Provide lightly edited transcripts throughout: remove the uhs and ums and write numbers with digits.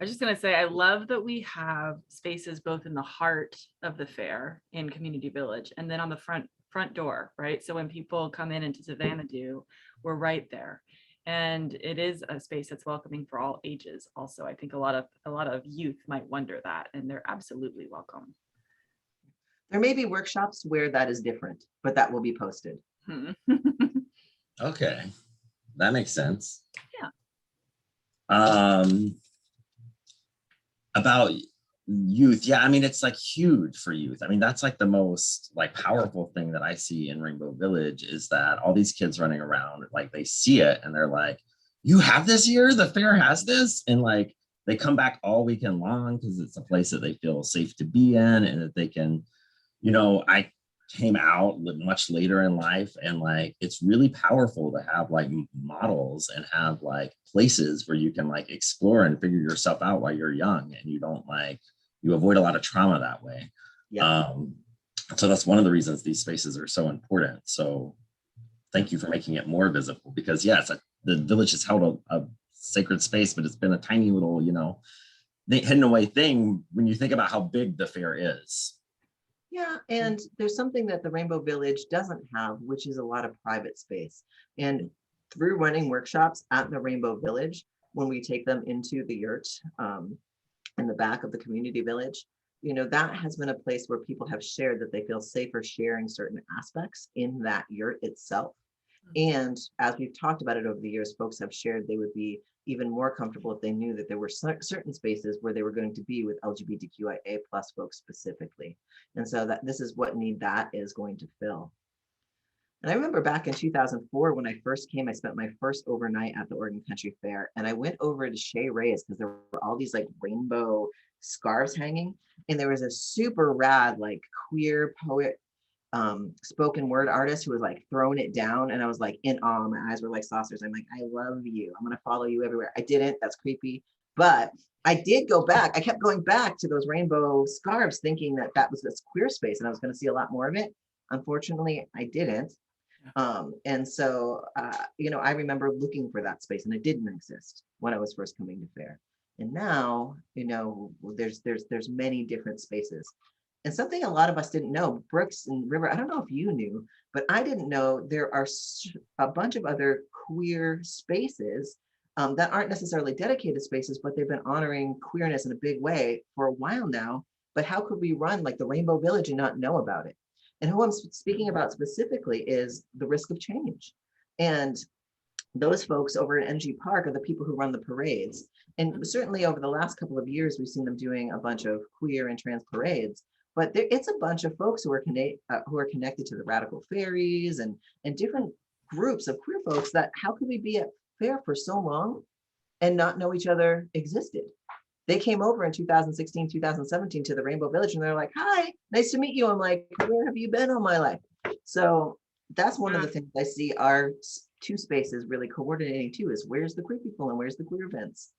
I was just going to say, I love that we have spaces both in the heart of the fair in Community Village and then on the front door, right? So when people come in into Savannah Do, we're right there. And it is a space that's welcoming for all ages. Also, I think a lot of youth might wonder that, and they're absolutely welcome. There may be workshops where that is different, but that will be posted. Okay, that makes sense. Yeah. About youth, yeah, I mean, it's like huge for youth. I mean, that's like the most like powerful thing that I see in Rainbow Village is that all these kids running around, like they see it and they're like, you have this here? The fair has this? And like they come back all weekend long because it's a place that they feel safe to be in and that they can, you know, I came out much later in life and like it's really powerful to have like models and have like places where you can like explore and figure yourself out while you're young and you don't like you avoid a lot of trauma that way. So that's one of the reasons these spaces are so important. So thank you for making it more visible because yes, the village has held a sacred space, but it's been a tiny little, you know, hidden away thing when you think about how big the fair is. Yeah, and there's something that the Rainbow Village doesn't have, which is a lot of private space. And through running workshops at the Rainbow Village, when we take them into the yurt in the back of the community village, you know, that has been a place where people have shared that they feel safer sharing certain aspects in that yurt itself. And as we've talked about it over the years, folks have shared they would be even more comfortable if they knew that there were certain spaces where they were going to be with LGBTQIA plus folks specifically. And so that this is what need that is going to fill. And I remember back in 2004, when I first came, I spent my first overnight at the Oregon Country Fair. And I went over to Shea Ray's because there were all these like rainbow scarves hanging. And there was a super rad, like queer poet spoken word artist who was like throwing it down, and I was like in awe. My eyes were like saucers. I'm like, I love you. I'm gonna follow you everywhere. I didn't. That's creepy. But I did go back. I kept going back to those rainbow scarves, thinking that that was this queer space, and I was going to see a lot more of it. Unfortunately, I didn't. And so, you know, I remember looking for that space, and it didn't exist when I was first coming to fair. And now, you know, there's many different spaces. And something a lot of us didn't know, Brooks and River, I don't know if you knew, but I didn't know there are a bunch of other queer spaces that aren't necessarily dedicated spaces, but they've been honoring queerness in a big way for a while now. But how could we run like the Rainbow Village and not know about it? And who I'm speaking about specifically is the Risk of Change. And those folks over at NG Park are the people who run the parades. And certainly over the last couple of years, we've seen them doing a bunch of queer and trans parades. But it's a bunch of folks who are connected to the Radical Fairies and different groups of queer folks that how could we be at fair for so long and not know each other existed? They came over in 2016, 2017 to the Rainbow Village and they're like, hi, nice to meet you. I'm like, where have you been all my life? So that's one of the things I see our two spaces really coordinating too is where's the queer people and where's the queer events?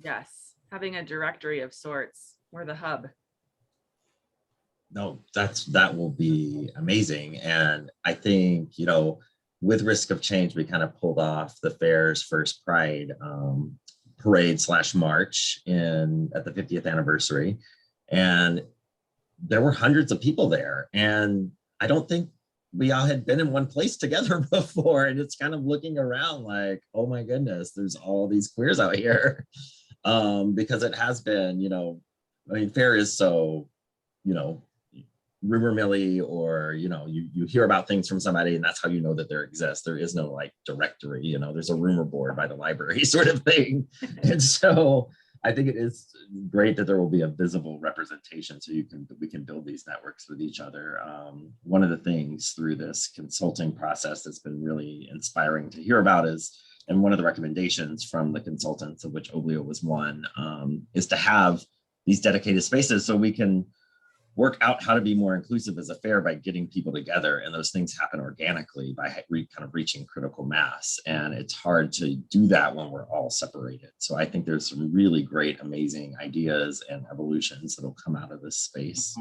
Yes, having a directory of sorts. We're the hub. No, that will be amazing. And I think, you know, with Risk of Change, we kind of pulled off the fair's first Pride parade / march at the 50th anniversary. And there were hundreds of people there. And I don't think we all had been in one place together before. And it's kind of looking around like, oh my goodness, there's all these queers out here. Because it has been, you know, I mean, fair is so, you know, rumor milly, or you know, you hear about things from somebody and that's how you know that there exists. There is no like directory, you know, there's a rumor board by the library sort of thing. And so I think it is great that there will be a visible representation so we can build these networks with each other. One of the things through this consulting process that's been really inspiring to hear about is, and one of the recommendations from the consultants, of which Oblio was one, is to have these dedicated spaces so we can work out how to be more inclusive as a fair by getting people together. And those things happen organically by kind of reaching critical mass. And it's hard to do that when we're all separated. So I think there's some really great, amazing ideas and evolutions that'll come out of this space.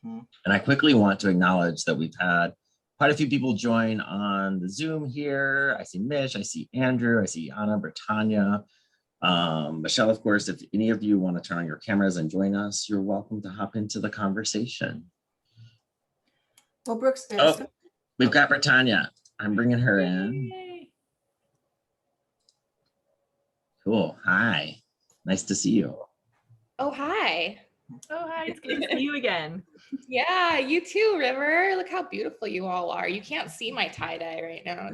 And I quickly want to acknowledge that we've had quite a few people join on the Zoom here. I see Mish, I see Andrew, I see Anna, Britannia. Michelle, of course, if any of you want to turn on your cameras and join us, you're welcome to hop into the conversation. Well, Brooks, Oh, we've got Britannia. I'm bringing her in. Yay. Cool. Hi. Nice to see you. Oh, hi. Oh, hi, it's good to see you again. Yeah, you too, River. Look how beautiful you all are. You can't see my tie-dye right now.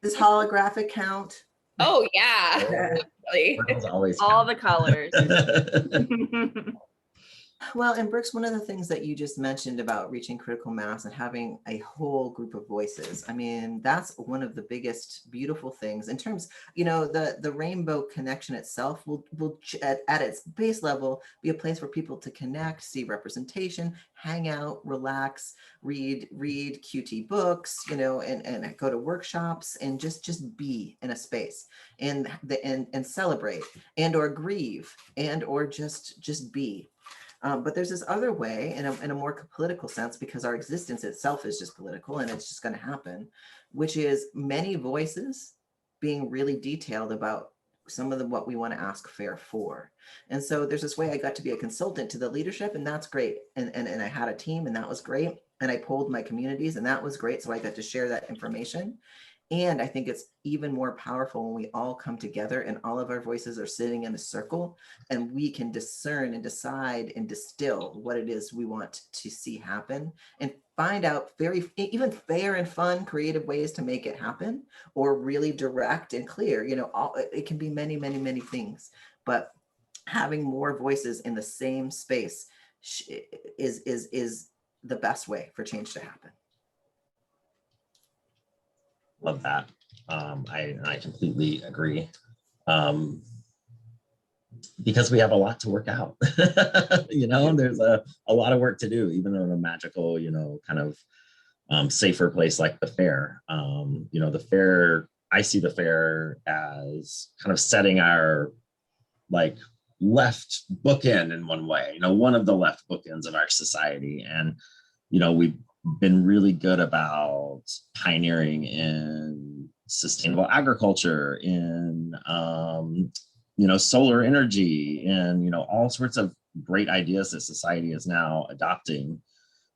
Does holographic count? Oh, yeah. Yeah. Definitely. Purple's always All the colors. Well, and Brooks, one of the things that you just mentioned about reaching critical mass and having a whole group of voices, I mean, that's one of the biggest beautiful things in terms, you know, the rainbow connection itself will at its base level be a place for people to connect, see representation, hang out, relax, read QT books, you know, and go to workshops and just be in a space and celebrate and or grieve and or just be. But there's this other way in a more political sense, because our existence itself is just political and it's just going to happen, which is many voices being really detailed about some of what we want to ask FAIR for. And so there's this way I got to be a consultant to the leadership, and that's great. And I had a team, and that was great. And I polled my communities, and that was great. So I got to share that information. And I think it's even more powerful when we all come together and all of our voices are sitting in a circle and we can discern and decide and distill what it is we want to see happen and find out even fair and fun, creative ways to make it happen, or really direct and clear. You know, it can be many, many, many things, but having more voices in the same space is the best way for change to happen. Love that. I completely agree. Because we have a lot to work out. You know, there's a lot of work to do, even in a magical, you know, kind of safer place like the fair. You know, the fair, I see the fair as kind of setting our like left bookend in one way, you know, one of the left bookends of our society. And, you know, we've been really good about pioneering in sustainable agriculture, in you know, solar energy, and you know, all sorts of great ideas that society is now adopting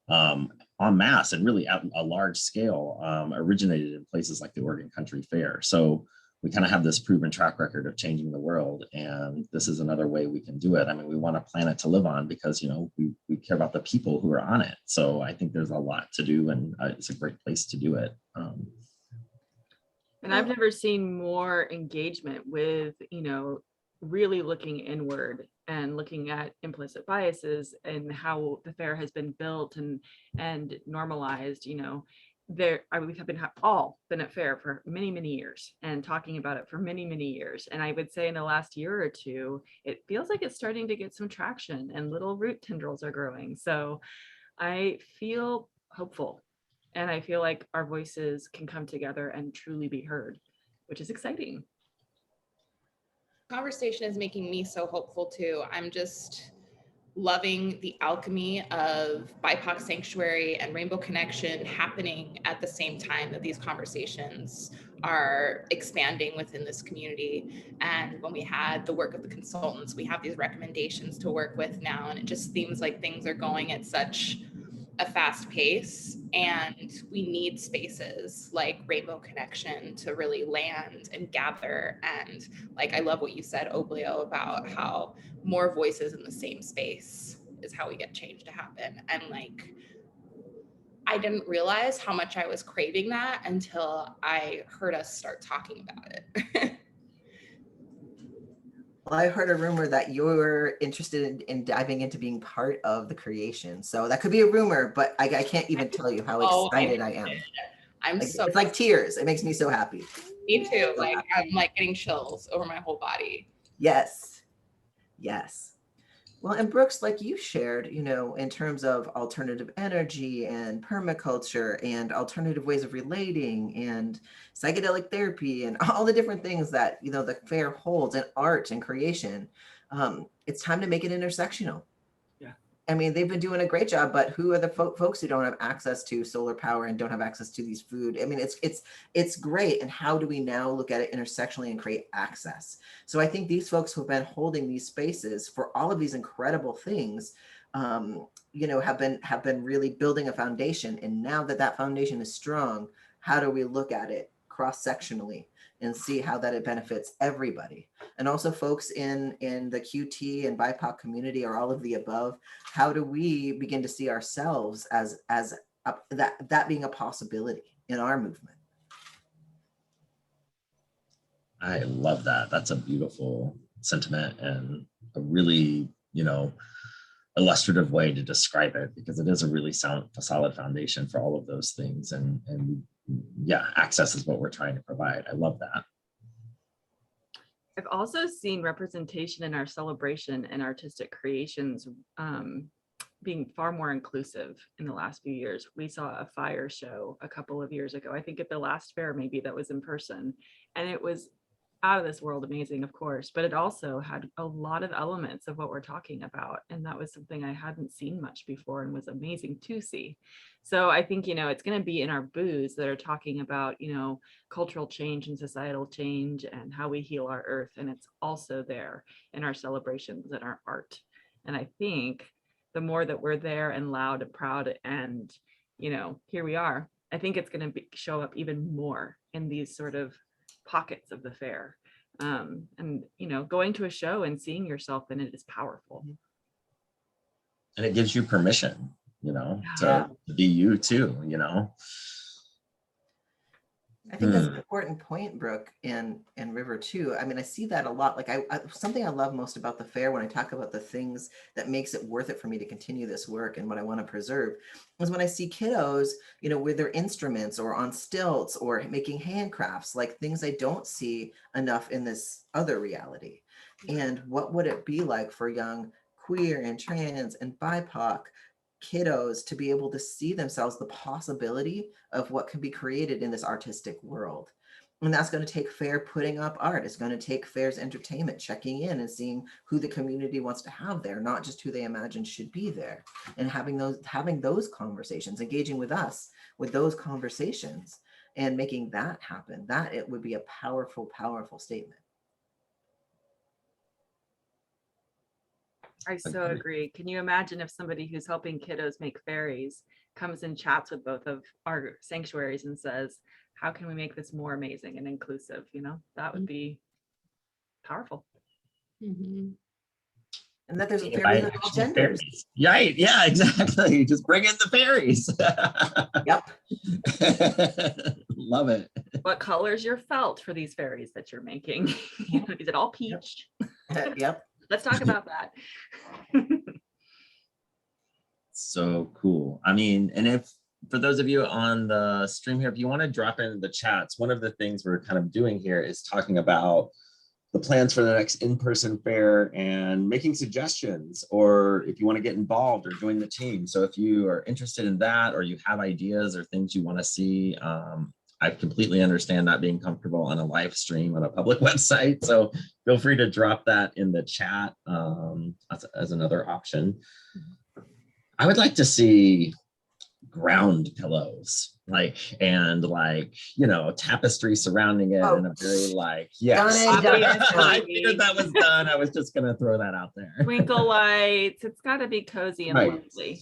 en masse and really at a large scale, originated in places like the Oregon Country Fair. So we kind of have this proven track record of changing the world, and this is another way we can do it. I mean, we want a planet to live on because, you know, we care about the people who are on it. So I think there's a lot to do, and it's a great place to do it. And I've never seen more engagement with, you know, really looking inward and looking at implicit biases and how the fair has been built and normalized. You know, we have all been at fair for many, many years and talking about it for many, many years. And I would say in the last year or two, it feels like it's starting to get some traction and little root tendrils are growing. So I feel hopeful, and I feel like our voices can come together and truly be heard, which is exciting. Conversation is making me so hopeful too. I'm just loving the alchemy of BIPOC sanctuary and rainbow connection happening at the same time that these conversations are expanding within this community. And when we had the work of the consultants, we have these recommendations to work with now, and it just seems like things are going at such a fast pace, and we need spaces like Rainbow Connection to really land and gather. And like, I love what you said, Oblio, about how more voices in the same space is how we get change to happen. And like, I didn't realize how much I was craving that until I heard us start talking about it. Well, I heard a rumor that you're interested in diving into being part of the creation. So that could be a rumor, but I can't even tell you how excited I am. It's like tears. It makes me so happy. Me too. So like, happy. I'm like getting chills over my whole body. Yes. Yes. Well, and Brooks, like you shared, you know, in terms of alternative energy and permaculture and alternative ways of relating and psychedelic therapy and all the different things that, you know, the fair holds, and art and creation, it's time to make it intersectional. Yeah. I mean, they've been doing a great job, but who are the folks who don't have access to solar power and don't have access to these food? I mean, it's great. And how do we now look at it intersectionally and create access? So I think these folks who've been holding these spaces for all of these incredible things, you know, have been really building a foundation. And now that that foundation is strong, how do we look at it cross-sectionally and see how that it benefits everybody? And also folks in the QT and BIPOC community, or all of the above, how do we begin to see ourselves as that being a possibility in our movement? I love that. That's a beautiful sentiment and a really, you know, illustrative way to describe it, because it is a really solid foundation for all of those things. And yeah, access is what we're trying to provide. I love that. I've also seen representation in our celebration and artistic creations being far more inclusive in the last few years. We saw a fire show a couple of years ago, I think at the last fair maybe, that was in person, and it was out of this world amazing, of course, but it also had a lot of elements of what we're talking about, and that was something I hadn't seen much before and was amazing to see. So I think, you know, it's going to be in our booths that are talking about, you know, cultural change and societal change and how we heal our earth, and it's also there in our celebrations and our art. And I think the more that we're there and loud and proud and, you know, here we are, I think it's going to show up even more in these sort of pockets of the fair. And, you know, going to a show and seeing yourself in it is powerful. And it gives you permission, you know, Yeah. to be you too, you know. I think that's an important point, Brooke and River too. I mean, I see that a lot. Like something I love most about the fair, when I talk about the things that makes it worth it for me to continue this work and what I want to preserve, is when I see kiddos, you know, with their instruments or on stilts or making handcrafts, like things I don't see enough in this other reality. And what would it be like for young queer and trans and BIPOC kiddos to be able to see themselves, the possibility of what can be created in this artistic world? And that's going to take fair putting up art. It's going to take fair's entertainment, checking in and seeing who the community wants to have there, not just who they imagine should be there, and having those conversations, engaging with us with those conversations and making that happen. That it would be a powerful, powerful statement. I so agree. Can you imagine if somebody who's helping kiddos make fairies comes and chats with both of our sanctuaries and says, how can we make this more amazing and inclusive? You know, that would be powerful. Mm-hmm. And that there's By fairies of all actual genders. fairies. Right. Yeah, exactly. Just bring in the fairies. Yep. Love it. What color's your felt for these fairies that you're making? Is it all peach? Yep. Let's talk about that. So cool. I mean, and if for those of you on the stream here, if you want to drop in the chats, one of the things we're kind of doing here is talking about the plans for the next in-person fair and making suggestions, or if you want to get involved or join the team. So if you are interested in that, or you have ideas or things you want to see, I completely understand not being comfortable on a live stream on a public website. So feel free to drop that in the chat as another option. I would like to see ground pillows, and you know, tapestry surrounding it, in a very yes. I figured that was done. I was just gonna throw that out there. Twinkle lights. It's got to be cozy and lovely.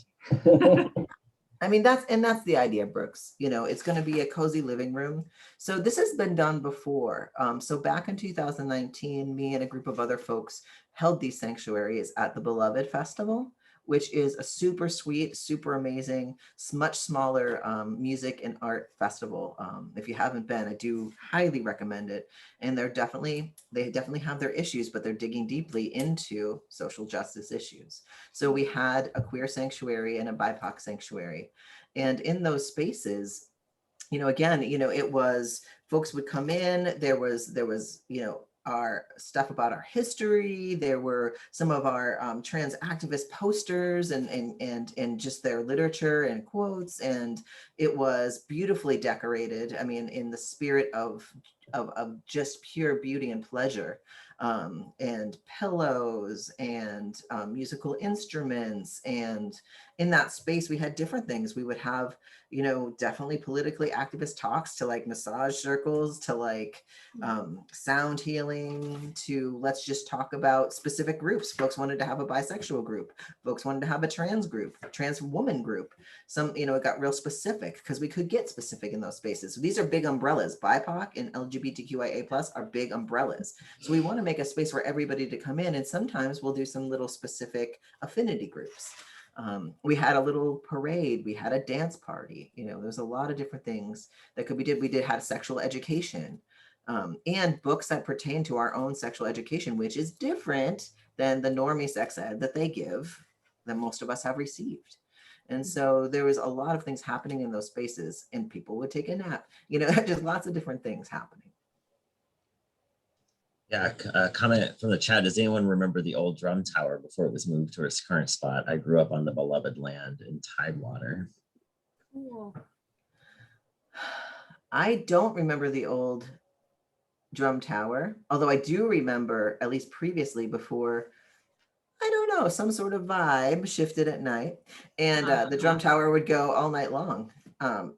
I mean, that's the idea, Brooks. You know, it's going to be a cozy living room. So this has been done before. So back in 2019, me and a group of other folks held these sanctuaries at the Beloved Festival, which is a super sweet, super amazing, much smaller music and art festival. If you haven't been, I do highly recommend it. And they definitely have their issues, but they're digging deeply into social justice issues. So we had a queer sanctuary and a BIPOC sanctuary. And in those spaces, you know, again, you know, it was folks would come in, there was, you know, our stuff about our history. There were some of our trans activist posters and just their literature and quotes. And it was beautifully decorated. I mean, in the spirit of of just pure beauty and pleasure, and pillows and musical instruments. And in that space, we had different things. We would have, you know, definitely politically activist talks, to like massage circles, to like sound healing, to let's just talk about specific groups. Folks wanted to have a bisexual group. Folks wanted to have a trans group, a trans woman group. Some, you know, it got real specific because we could get specific in those spaces. So these are big umbrellas. BIPOC and LGBTQIA+ are big umbrellas. So we want to make a space for everybody to come in. And sometimes we'll do some little specific affinity groups. We had a little parade, we had a dance party, you know, there's a lot of different things that could be did. We did have sexual education, and books that pertain to our own sexual education, which is different than the normie sex ed that they give, that most of us have received. And so there was a lot of things happening in those spaces, and people would take a nap, you know, just lots of different things happening. Yeah, a comment from the chat. Does anyone remember the old drum tower before it was moved to its current spot? I grew up on the beloved land in Tidewater. Cool. I don't remember the old drum tower, although I do remember, at least previously, before, I don't know, some sort of vibe shifted at night, and the drum tower would go all night long.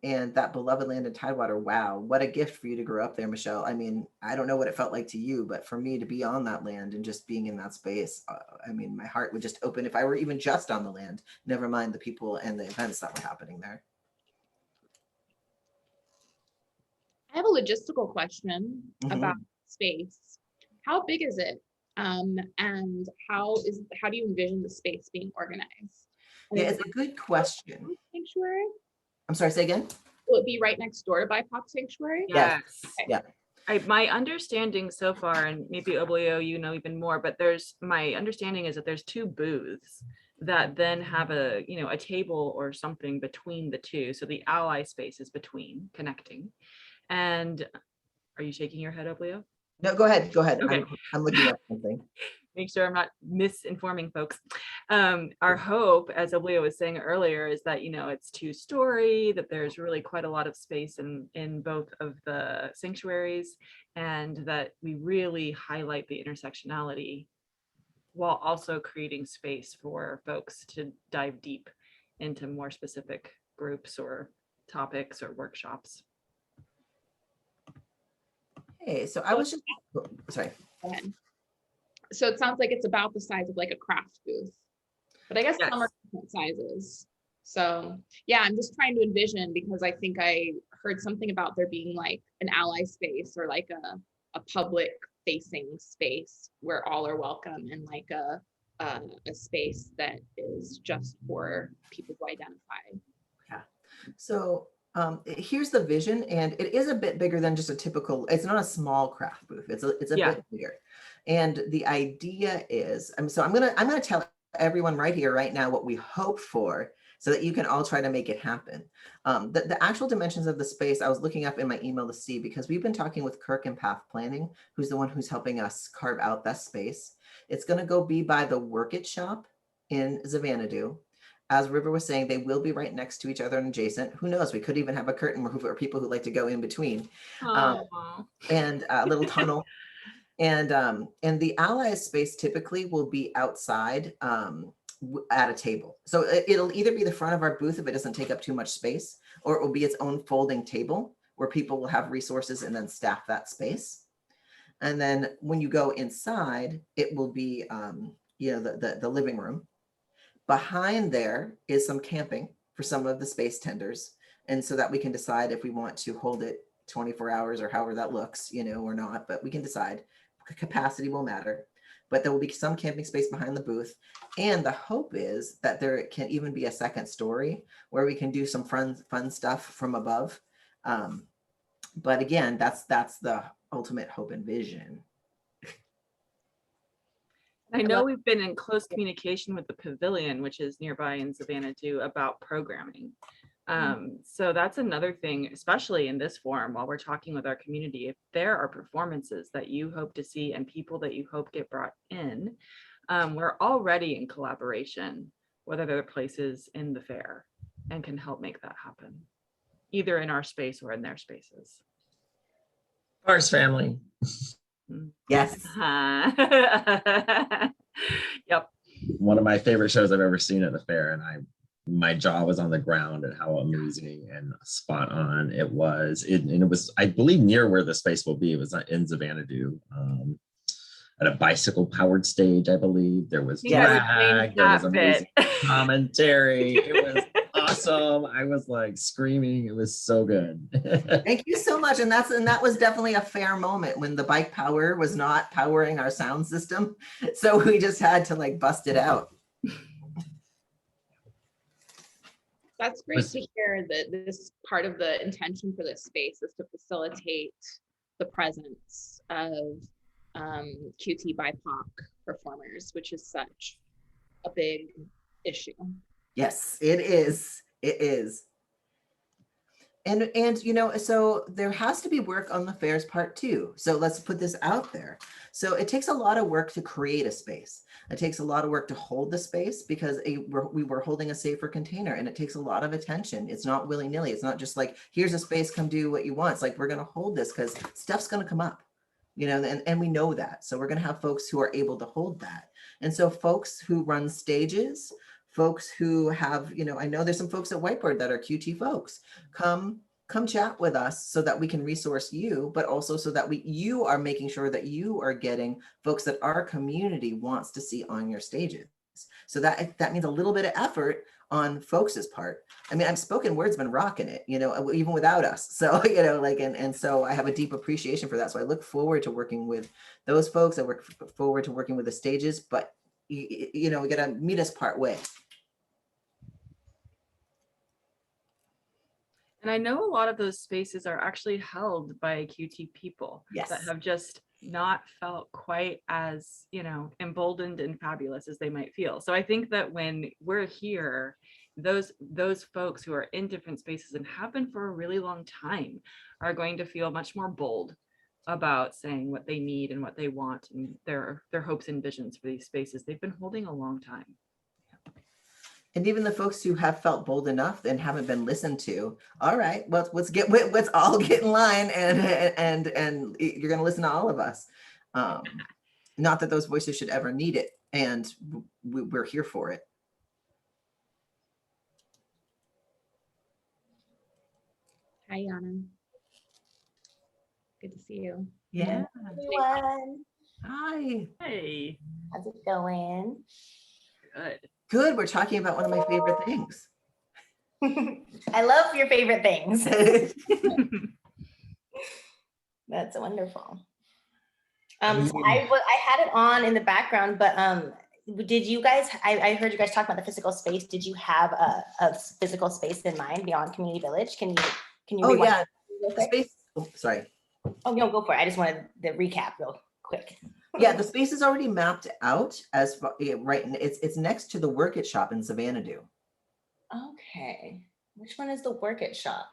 And that beloved land in Tidewater, wow, what a gift for you to grow up there, Michelle. I mean, I don't know what it felt like to you, but for me to be on that land and just being in that space, I mean, my heart would just open if I were even just on the land, never mind the people and the events that were happening there. I have a logistical question about space. How big is it? And how do you envision the space being organized? And Yeah, it's a good question. Sanctuary? I'm sorry, say again? Will it be right next door to BIPOC Sanctuary? Yes. Okay. Yeah. My understanding so far, and maybe Oblio, you know even more, but my understanding is that there's 2 booths that then have a, you know, a table or something between the two. So the ally space is between, connecting. And are you shaking your head, Oblio? No, go ahead. Go ahead. Okay. I'm looking at something. Make sure I'm not misinforming folks. Our hope, as Oblio was saying earlier, is that, you know, it's 2-story, that there's really quite a lot of space in both of the sanctuaries, and that we really highlight the intersectionality while also creating space for folks to dive deep into more specific groups or topics or workshops. Hey, so I was just, sorry. Go ahead. So it sounds like it's about the size of like a craft booth, but I guess some are different sizes. So yeah, I'm just trying to envision, because I think I heard something about there being like an ally space or like a public facing space where all are welcome, and like a space that is just for people to identify. Yeah. So here's the vision, and it is a bit bigger than just a typical, it's not a small craft booth. It's a bit bigger. And the idea is, so I'm gonna tell everyone right here, right now, what we hope for, so that you can all try to make it happen. The actual dimensions of the space, I was looking up in my email to see, because we've been talking with Kirk and Path Planning, who's the one who's helping us carve out that space. It's gonna go be by the Work It shop in Xanadu. As River was saying, they will be right next to each other and adjacent. Who knows? We could even have a curtain for people who like to go in between, and a little tunnel. And the allies space typically will be outside at a table. So it'll either be the front of our booth if it doesn't take up too much space, or it will be its own folding table where people will have resources and then staff that space. And then when you go inside, it will be you know, the living room. Behind there is some camping for some of the space tenders, and so that we can decide if we want to hold it 24 hours or however that looks, you know, or not, but we can decide. Capacity will matter, but there will be some camping space behind the booth. And the hope is that there can even be a second story where we can do some fun stuff from above. But again, that's the ultimate hope and vision. I know we've been in close communication with the pavilion, which is nearby in Xanadu, about programming. So that's another thing, especially in this forum, while we're talking with our community, if there are performances that you hope to see and people that you hope get brought in, we're already in collaboration with other places in the fair and can help make that happen, either in our space or in their spaces. Ours family. Yes. Yep. One of my favorite shows I've ever seen at the fair, and my jaw was on the ground at how amazing and spot on it was. And it was, I believe, near where the space will be. It was in Xanadu, at a bicycle powered stage, I believe. There was You guys drag, changed there was that amazing bit. commentary. It was awesome. I was like screaming. It was so good. Thank you so much. And that was definitely a fair moment when the bike power was not powering our sound system. So we just had to like bust it out. That's great to hear that this part of the intention for this space is to facilitate the presence of QT BIPOC performers, which is such a big issue. Yes, it is. It is. And you know, so there has to be work on the fair's part too. So let's put this out there. So it takes a lot of work to create a space. It takes a lot of work to hold the space because we were holding a safer container, and it takes a lot of attention. It's not willy-nilly. It's not just like, here's a space, come do what you want. It's like, we're going to hold this because stuff's going to come up, you know, and we know that. So we're going to have folks who are able to hold that. And so folks who run stages, folks who have, you know, I know there's some folks at Whiteboard that are QT folks. Come chat with us so that we can resource you, but also so that you are making sure that you are getting folks that our community wants to see on your stages. So that means a little bit of effort on folks' part. I mean, spoken word's been rocking it, you know, even without us. So, you know, like, and so I have a deep appreciation for that. So I look forward to working with those folks. I look forward to working with the stages, but you know, we got to meet us part way. And I know a lot of those spaces are actually held by QT people that have just not felt quite as, you know, emboldened and fabulous as they might feel. So I think that when we're here, those folks who are in different spaces and have been for a really long time are going to feel much more bold about saying what they need and what they want and their hopes and visions for these spaces they've been holding a long time. And even the folks who have felt bold enough and haven't been listened to, all right, well, let's all get in line and you're going to listen to all of us. Not that those voices should ever need it, and we're here for it. Hi, Yana. Good to see you. Yeah. Everyone. Hi. Hey. How's it going? Good. Good. We're talking about one of my favorite things. I love your favorite things. That's wonderful. So I had it on in the background, but did you guys, I heard you guys talk about the physical space. Did you have a physical space in mind beyond Community Village? Can you oh yeah, the space, oh, sorry. Oh no, go for it. I just wanted the recap real quick. Yeah, the space is already mapped out as right. It's next to the Work It shop in Xanadu. Okay, which one is the Work It shop?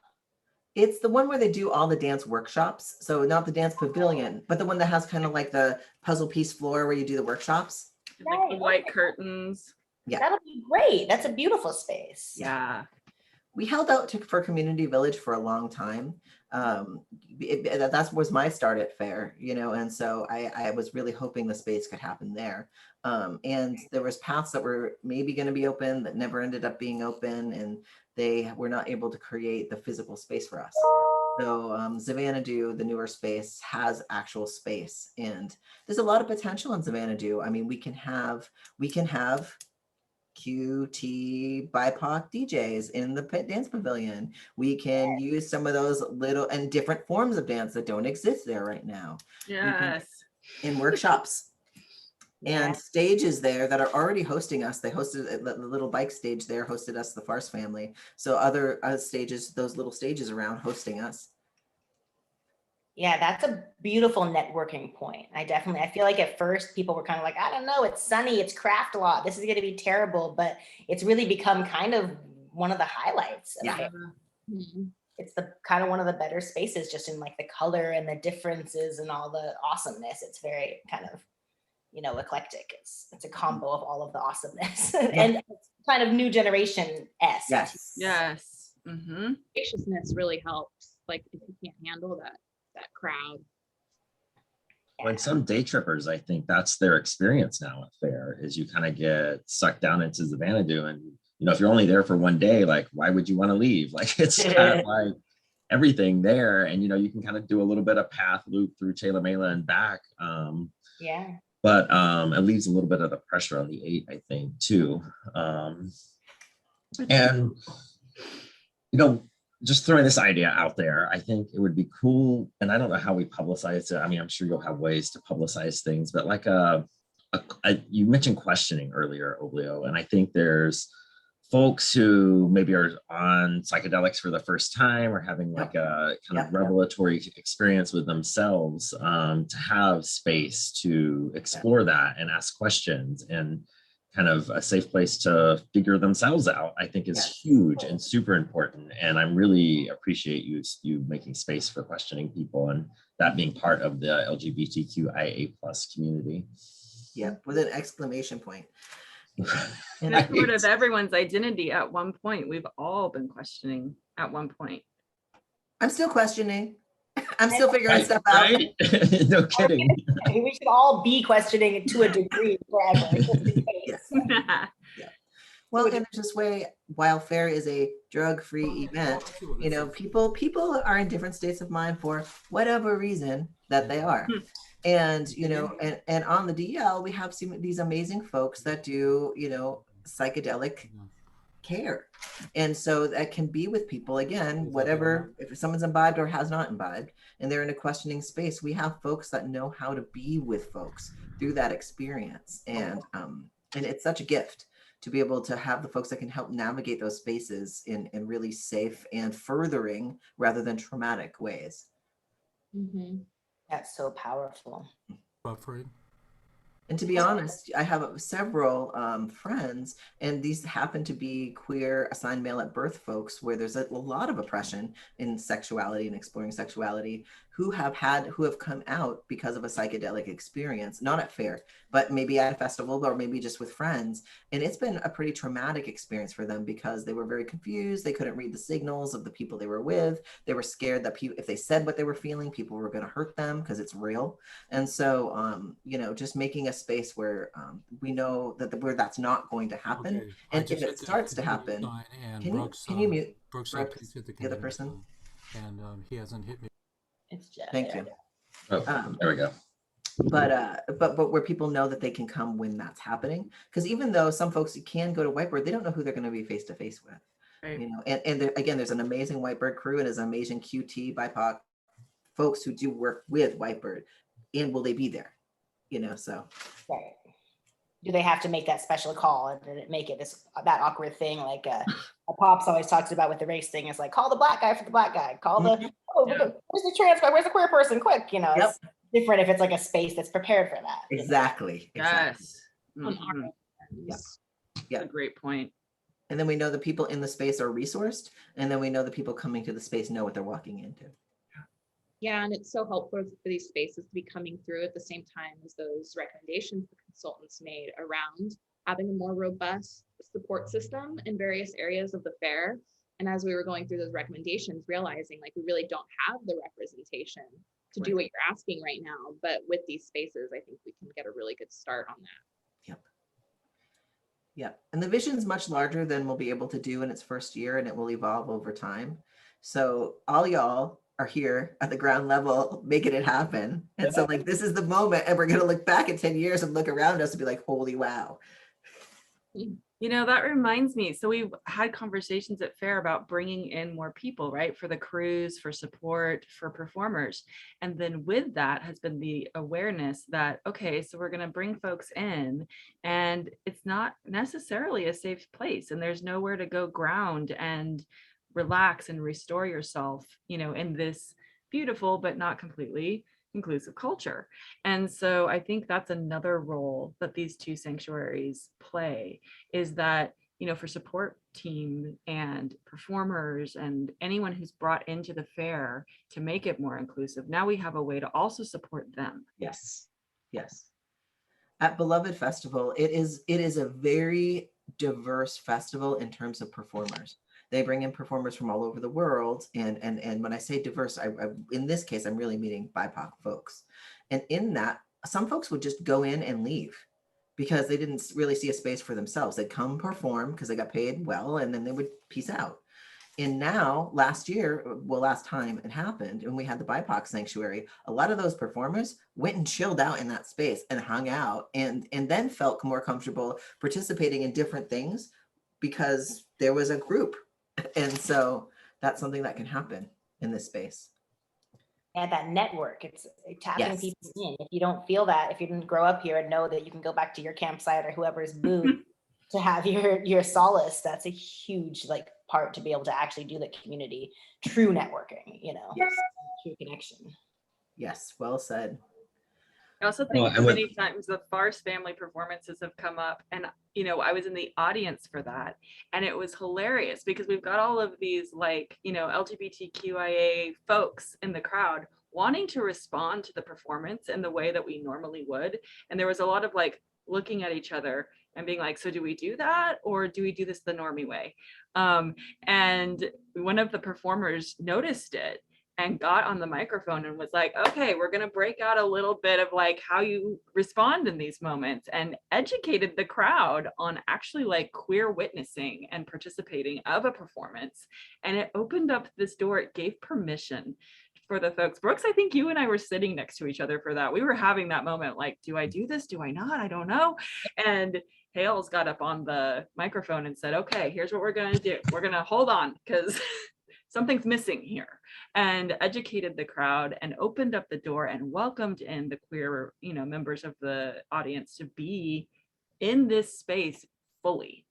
It's the one where they do all the dance workshops. So not the dance pavilion, but the one that has kind of like the puzzle piece floor where you do the workshops. Like the white curtains. Yeah, that'll be great. That's a beautiful space. Yeah. We held out for Community Village for a long time. That was my start at fair, you know, and so I was really hoping the space could happen there. And there was paths that were maybe going to be open that never ended up being open, and they were not able to create the physical space for us. So Xanadu, the newer space, has actual space, and there's a lot of potential in Xanadu. I mean, we can have QT BIPOC DJs in the dance pavilion. We can use some of those little and different forms of dance that don't exist there right now. Yes. In workshops. And stages there that are already hosting us. They hosted the little bike stage there, hosted us, the Farce family. So other stages, those little stages around hosting us. Yeah, that's a beautiful networking point. I feel like at first people were kind of like, I don't know, it's sunny, it's craft a lot, this is going to be terrible, but it's really become kind of one of the highlights. Yeah. It's the kind of one of the better spaces, just in like the color and the differences and all the awesomeness. It's very kind of, you know, eclectic. It's a combo of all of the awesomeness and it's kind of new generation-esque. Yes. Yes. Mm-hmm. Spaciousness really helps. Like if you can't handle that crowd, When some day trippers, I think that's their experience now at fair, is you kind of get sucked down into Xanadu, and if you're only there for one day, like, why would you want to leave? Like, it's kind of like everything there, and you can kind of do a little bit of path loop through Chela Mela and back. Yeah. But it leaves a little bit of the pressure on the 8, I think, too. And just throwing this idea out there, I think it would be cool, and I don't know how we publicize it. I mean, I'm sure you'll have ways to publicize things, but like you mentioned questioning earlier, Oblio, and I think there's folks who maybe are on psychedelics for the first time or having like a kind of revelatory experience with themselves, to have space to explore that and ask questions, and kind of a safe place to figure themselves out, I think is huge and super important. And I really appreciate you making space for questioning people, and that being part of the LGBTQIA+ community. Yep, with an exclamation point. And it's sort of everyone's identity at one point. We've all been questioning at one point. I'm still questioning. I'm still figuring stuff out. Right? No kidding. I mean, we should all be questioning it to a degree forever. Well, in this way, while fair is a drug-free event, people are in different states of mind for whatever reason that they are. And, and on the DL, we have these amazing folks that do, psychedelic care. And so that can be with people, again, whatever, if someone's imbibed or has not imbibed, and they're in a questioning space, we have folks that know how to be with folks through that experience. And it's such a gift to be able to have the folks that can help navigate those spaces in really safe and furthering rather than traumatic ways. Mm-hmm. That's so powerful. And to be honest, I have several friends, and these happen to be queer assigned male at birth folks, where there's a lot of oppression in sexuality and exploring sexuality, who have come out because of a psychedelic experience, not at fair, but maybe at a festival or maybe just with friends. And it's been a pretty traumatic experience for them because they were very confused. They couldn't read the signals of the people they were with. They were scared that if they said what they were feeling, people were going to hurt them because it's real. And so, just making a space where we know that where that's not going to happen. Okay. And if it starts to happen, can you mute Brooks, the other person? And he hasn't hit me. It's Jeff. Thank you. Oh, there we go. But where people know that they can come when that's happening, because even though some folks can go to Whitebird, they don't know who they're going to be face to face with. Right. And again, there's an amazing Whitebird crew and there's an amazing QT BIPOC folks who do work with Whitebird, and will they be there? So. Right. Do they have to make that special call, and did it make it that awkward thing like Pops always talks about with the race thing? It's like, call the black guy for the black guy, call the where's the trans guy, where's the queer person, quick, It's different if it's like a space that's prepared for that. Exactly. Yes. Mm-hmm. Yeah. A great point. And then we know the people in the space are resourced, and then we know the people coming to the space know what they're walking into. Yeah, and it's so helpful for these spaces to be coming through at the same time as those recommendations the consultants made around having a more robust support system in various areas of the fair. And as we were going through those recommendations, realizing like we really don't have the representation to do what you're asking right now. But with these spaces, I think we can get a really good start on that. Yep. And the vision is much larger than we'll be able to do in its first year, and it will evolve over time. So all y'all are here at the ground level making it happen. And so like, this is the moment, and we're going to look back in 10 years and look around us and be like, holy wow. That reminds me. So we've had conversations at fair about bringing in more people, right? For the crews, for support, for performers. And then with that has been the awareness that, okay, so we're going to bring folks in and it's not necessarily a safe place, and there's nowhere to go ground and relax and restore yourself, in this beautiful, but not completely inclusive culture. And so I think that's another role that these two sanctuaries play, is that, for support team and performers and anyone who's brought into the fair to make it more inclusive, now we have a way to also support them. Yes. At Beloved Festival, it is a very diverse festival in terms of performers. They bring in performers from all over the world. And when I say diverse, in this case, I'm really meaning BIPOC folks. And in that, some folks would just go in and leave because they didn't really see a space for themselves. They'd come perform because they got paid well, and then they would peace out. And now last time it happened and we had the BIPOC sanctuary, a lot of those performers went and chilled out in that space and hung out and then felt more comfortable participating in different things because there was a group. And so that's something that can happen in this space. And that network, it's tapping Yes. people in. If you don't feel that, if you didn't grow up here and know that you can go back to your campsite or whoever's booth to have your solace, that's a huge like part to be able to actually do the community true networking, you know. Yes. True connection. Yes, well said. I also think many times the farce family performances have come up, and you know, I was in the audience for that, and it was hilarious because we've got all of these like, you know, LGBTQIA folks in the crowd wanting to respond to the performance in the way that we normally would, and there was a lot of like looking at each other and being like, so do we do that or do we do this the normie way? And one of the performers noticed it and got on the microphone and was like, okay, we're going to break out a little bit of like how you respond in these moments, and educated the crowd on actually like queer witnessing and participating of a performance. And it opened up this door. It gave permission for the folks. Brooks, I think you and I were sitting next to each other for that. We were having that moment like, do I do this? Do I not? I don't know. And Hales got up on the microphone and said, okay, here's what we're going to do. We're going to hold on because something's missing here, and educated the crowd and opened up the door and welcomed in the queer, you know, members of the audience to be in this space fully.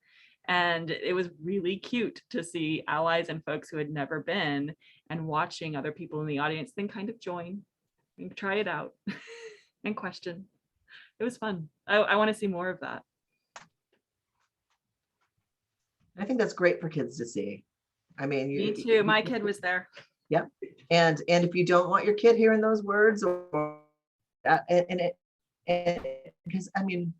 And it was really cute to see allies and folks who had never been, and watching other people in the audience then kind of join and try it out and question. It was fun. I want to see more of that. I think that's great for kids to see. I mean, Me too. My kid was there. Yep. And if you don't want your kid hearing those words, or because I mean,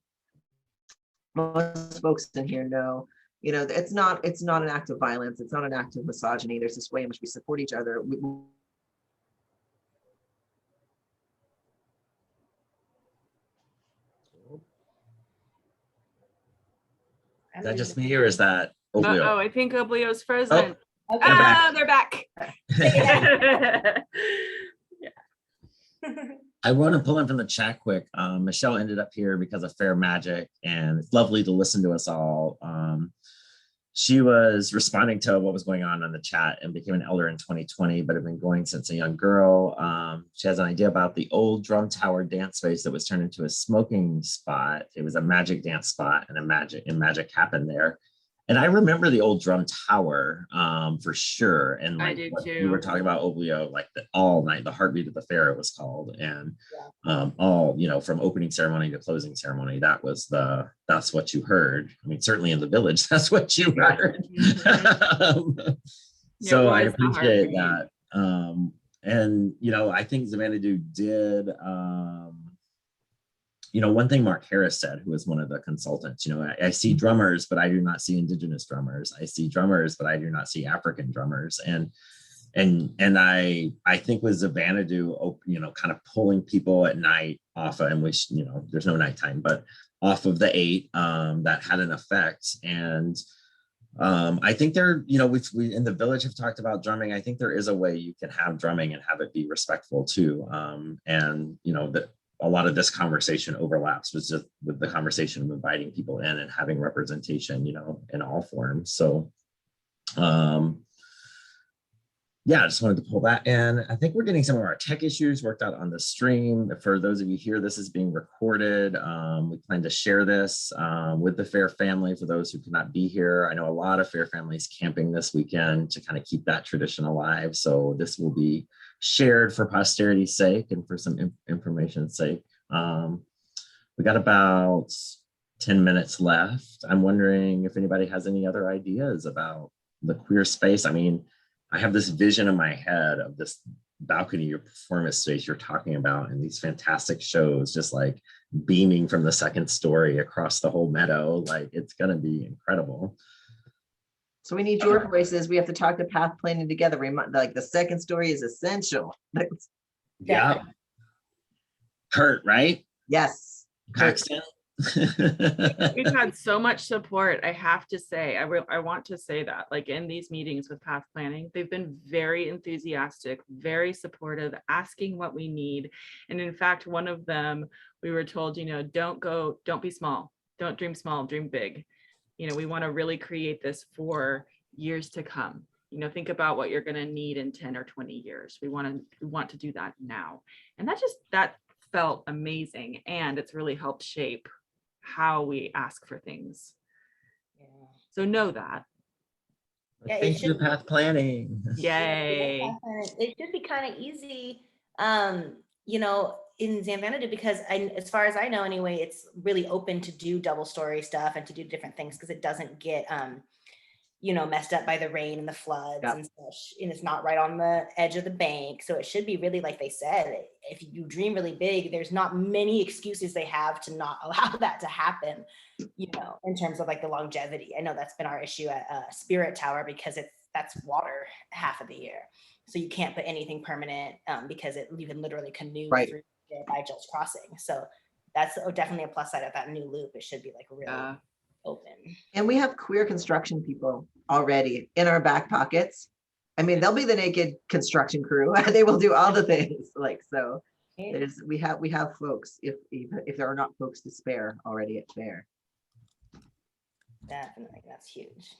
most folks in here know, you know, it's not an act of violence. It's not an act of misogyny. There's this way in which we support each other. Is that just me or is that Oblio? Oh, I think Oblio's frozen. Oh, Okay. they're back. I want to pull in from the chat quick. Michelle ended up here because of Fair Magic, and it's lovely to listen to us all. She was responding to what was going on in the chat and became an elder in 2020, but had been going since a young girl. She has an idea about the old drum tower dance space that was turned into a smoking spot. It was a magic dance spot, and magic happened there. And I remember the old drum tower for sure. And like I do too. we were talking about Oblio, like all night, the heartbeat of the fair, it was called. And all, you know, from opening ceremony to closing ceremony, that's what you heard. I mean, certainly in the village, that's what you heard. So I appreciate that. And, you know, I think Xanadu did, you know, one thing Mark Harris said, who was one of the consultants, you know, I see drummers, but I do not see Indigenous drummers. I see drummers, but I do not see African drummers. And I think with Xanadu, you know, kind of pulling people at night off of, and which, you know, there's no nighttime, but off of the 8, that had an effect. And I think there, you know, we in the village have talked about drumming. I think there is a way you can have drumming and have it be respectful too. And, you know, that a lot of this conversation overlaps with the conversation of inviting people in and having representation, you know, in all forms. So, yeah, I just wanted to pull that in. I think we're getting some of our tech issues worked out on the stream. For those of you here, this is being recorded. We plan to share this with the Fair family for those who cannot be here. I know a lot of Fair families camping this weekend to kind of keep that tradition alive. So this will be shared for posterity's sake and for some information's sake. We got about 10 minutes left. I'm wondering if anybody has any other ideas about the queer space. I mean, I have this vision in my head of this balcony or performance space you're talking about, and these fantastic shows just like beaming from the second story across the whole meadow. Like, it's gonna be incredible. So we need your voices. We have to talk to path planning together. Like the second story is essential. Yeah. Kurt, right? Yes. Kurt. Paxton. We've had so much support. I have to say, I want to say that, like in these meetings with path planning, they've been very enthusiastic, very supportive, asking what we need. And in fact, one of them, we were told, don't be small, don't dream small, dream big. We want to really create this for years to come. Think about what you're going to need in 10 or 20 years. We want to do that now. And that felt amazing. And it's really helped shape how we ask for things. Yeah. So know that. Yeah, Thank you, path planning. Yay. It should be kind of easy, in Xanadu, because as far as I know anyway, it's really open to do double story stuff and to do different things because it doesn't get messed up by the rain and the floods and such. And it's not right on the edge of the bank. So it should be really, like they said, if you dream really big, there's not many excuses they have to not allow that to happen, in terms of like the longevity. I know that's been our issue at Spirit Tower because that's water half of the year. So you can't put anything permanent because you can literally canoe through there by Gills Crossing. So that's definitely a plus side of that new loop. It should be like really open. And we have queer construction people already in our back pockets. I mean, they'll be the naked construction crew. They will do all the things. We have folks if there are not folks to spare already at fair. Definitely, that's huge.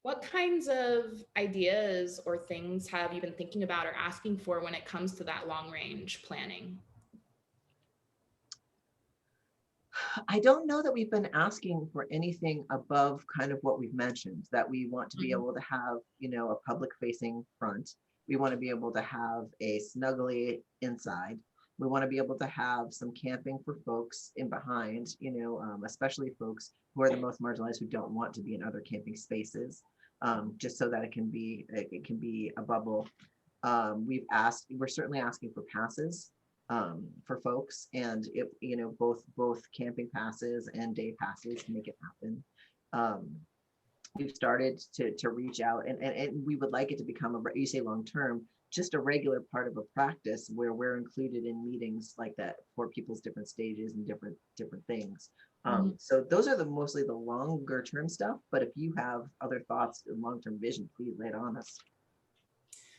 What kinds of ideas or things have you been thinking about or asking for when it comes to that long range planning? I don't know that we've been asking for anything above kind of what we've mentioned, that we want to be able to have, a public facing front. We want to be able to have a snuggly inside. We want to be able to have some camping for folks in behind, especially folks who are the most marginalized, who don't want to be in other camping spaces, just so that it can be a bubble. We're certainly asking for passes for folks, and if both camping passes and day passes to make it happen. We've started to reach out, and we would like it to become you say long term, just a regular part of a practice where we're included in meetings like that for people's different stages and different things. So those are mostly the longer term stuff, but if you have other thoughts and long-term vision, please lay it on us.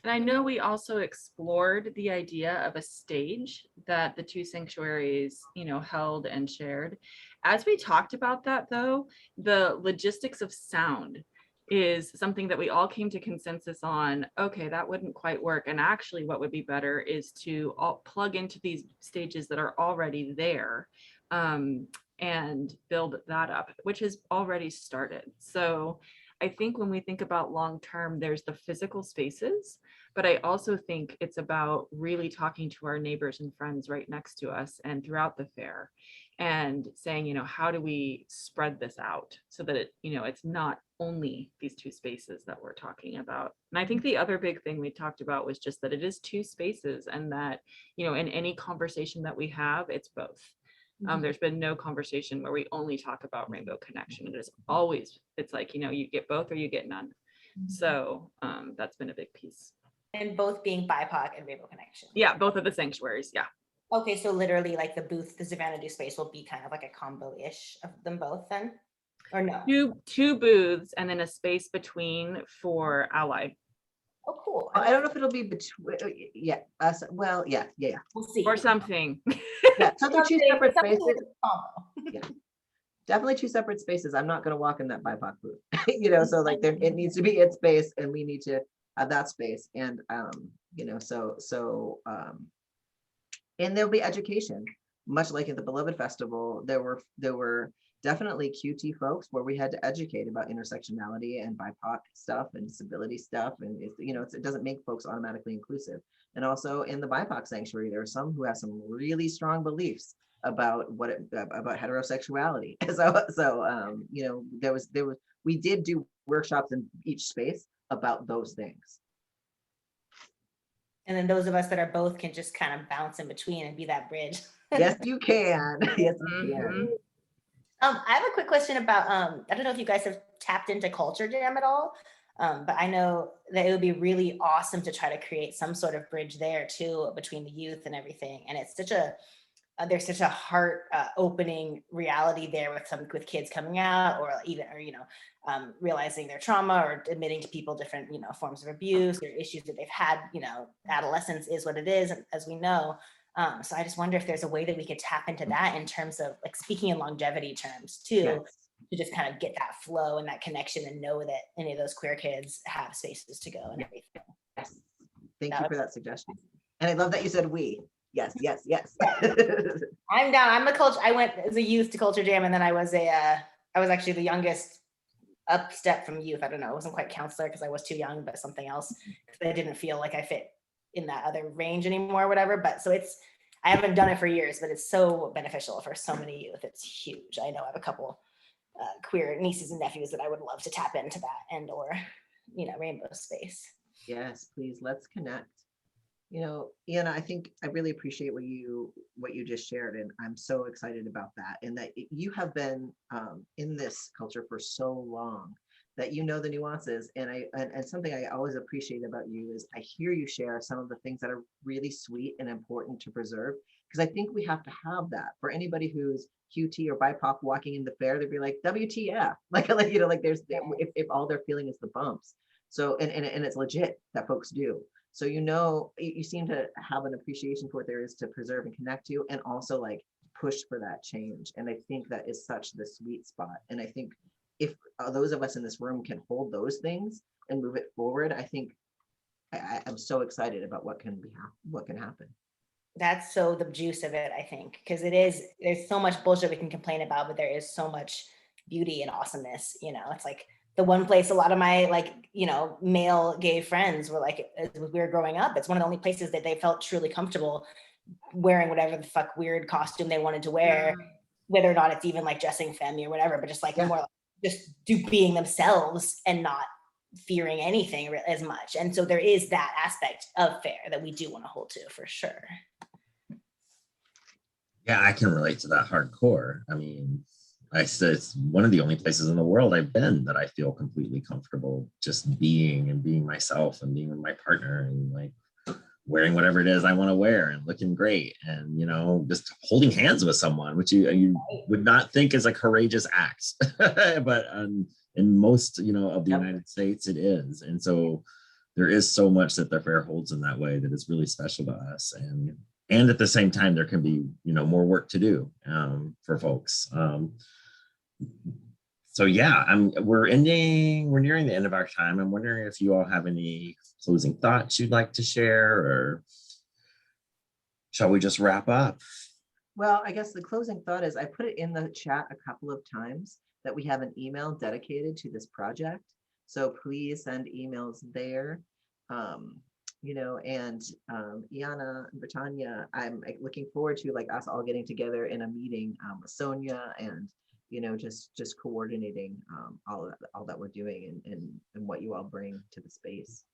And I know we also explored the idea of a stage that the two sanctuaries, held and shared. As we talked about that, though, the logistics of sound is something that we all came to consensus on. Okay, that wouldn't quite work. And actually what would be better is to all plug into these stages that are already there and build that up, which has already started. So I think when we think about long-term, there's the physical spaces, but I also think it's about really talking to our neighbors and friends right next to us and throughout the fair and saying, how do we spread this out so that it's not only these two spaces that we're talking about. And I think the other big thing we talked about was just that it is two spaces, and that, in any conversation that we have, it's both. There's been no conversation where we only talk about Rainbow Connection. It is always, it's like, you get both or you get none. So that's been a big piece. And both being BIPOC and Rainbow Connection. Yeah, both of the sanctuaries, yeah. Okay, so literally like the booth, the Xanadu space will be kind of like a combo-ish of them both then? Or no? Two booths and then a space between for Ally. Oh, cool. I don't know if it'll be between, yeah. We'll see. Or something. Yeah, so they're two separate Something spaces. with a combo. Yeah, definitely two separate spaces. I'm not going to walk in that BIPOC booth, so like it needs to be its space, and we need to have that space, and and there'll be education, much like at the Beloved Festival. There were definitely QT folks where we had to educate about intersectionality and BIPOC stuff and disability stuff, and it doesn't make folks automatically inclusive. And also in the BIPOC sanctuary, there are some who have some really strong beliefs about about heterosexuality. So we did do workshops in each space about those things. And then those of us that are both can just kind of bounce in between and be that bridge. Yes, you can. Yes, you can. I have a quick question about, I don't know if you guys have tapped into Culture Jam at all, but I know that it would be really awesome to try to create some sort of bridge there too, between the youth and everything. And it's such a there's such a heart opening reality there with kids coming out, or even, or realizing their trauma, or admitting to people different forms of abuse or issues that they've had. Adolescence is what it is, as we know. So I just wonder if there's a way that we could tap into that in terms of like speaking in longevity terms too. Yes. To just kind of get that flow and that connection, and know that any of those queer kids have spaces to go and everything. Yes. Thank you for that suggestion. And I love that you said we. Yes, yes, yes. I'm down. I went as a youth to Culture Jam, and then I was actually the youngest up step from youth. I don't know. It wasn't quite counselor because I was too young, but something else. I didn't feel like I fit in that other range anymore, or whatever. But so I haven't done it for years, but it's so beneficial for so many youth. It's huge. I know I have a couple queer nieces and nephews that I would love to tap into that or rainbow space. Yes, please, let's connect. Iana, I think I really appreciate what you just shared, and I'm so excited about that. And that you have been in this culture for so long that the nuances. And something I always appreciate about you is I hear you share some of the things that are really sweet and important to preserve, because I think we have to have that for anybody who's QT or BIPOC walking in the fair. They'd be like, WTF, there's if all they're feeling is the bumps. So and it's legit that folks do. So you seem to have an appreciation for what there is to preserve and connect to, and also like push for that change. And I think that is such the sweet spot. And I think if those of us in this room can hold those things and move it forward, I think I'm so excited about what can happen. That's so the juice of it, I think, because there's so much bullshit we can complain about, but there is so much beauty and awesomeness. It's like the one place a lot of my male gay friends were like, as we were growing up, it's one of the only places that they felt truly comfortable wearing whatever the fuck weird costume they wanted to wear, whether or not it's even like dressing femme or whatever, but just like more like just being themselves and not fearing anything as much. And so there is that aspect of fair that we do want to hold to, for sure. Yeah, I can relate to that hardcore. I mean, I said it's one of the only places in the world I've been that I feel completely comfortable just being myself and being with my partner and like wearing whatever it is I want to wear and looking great and just holding hands with someone, which you would not think is a courageous act, but in most of the United States it is. And so there is so much that the fair holds in that way that is really special to us. And at the same time, there can be, more work to do for folks. So yeah, we're nearing the end of our time. I'm wondering if you all have any closing thoughts you'd like to share, or shall we just wrap up? Well, I guess the closing thought is I put it in the chat a couple of times that we have an email dedicated to this project. So please send emails there. And Iana and Britannia, I'm looking forward to us all getting together in a meeting with Sonia and just coordinating all that we're doing and what you all bring to the space.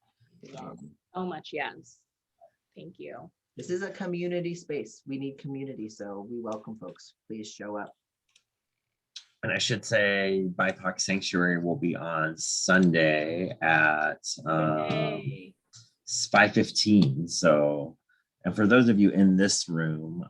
So much, yes. Thank you. This is a community space. We need community, so we welcome folks. Please show up. And I should say BIPOC Sanctuary will be on Sunday at 5:15. So, and for those of you in this room,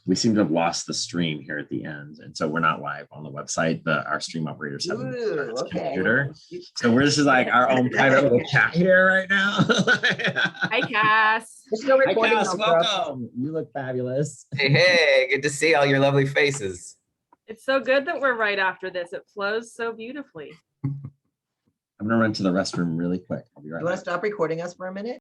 we seem to have lost the stream here at the end. And so we're not live on the website, but our stream operators have a computer. So we're just like our own private little chat here right now. Hi, Cass. Hi, Cass, welcome. You look fabulous. Hey, good to see all your lovely faces. It's so good that we're right after this. It flows so beautifully. I'm gonna run to the restroom really quick. I'll be right back. You want to stop recording us for a minute?